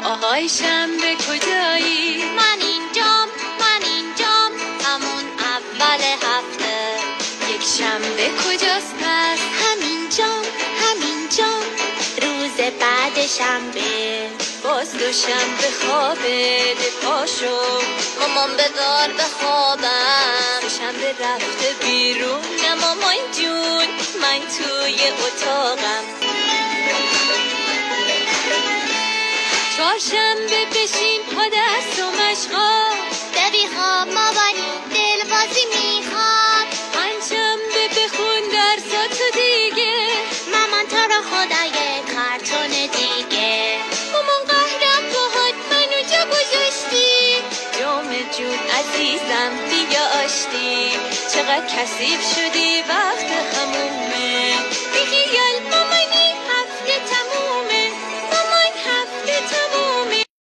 آهای شنبه کجایی؟ من اینجام همون اول هفته. یک شنبه کجاست پس؟ همینجام روز بعد شنبه. باز دوشنبه خوابه پاشو مامان بذار بخوابم. دوشنبه رفته بیرون نه مامان جون من توی اتاقم. چهارشنبه بشین پا دست و مشقا ببی خواب مامانی دل بازی میخواد. پنجشنبه بخون درساتو دیگه مامان تو رو خدای کارتون دیگه. مامان قهرم باهات منو جا گذاشتی. جمعه جون عزیزم بیا آشتی چقدر کثیف شدی وقت همومه.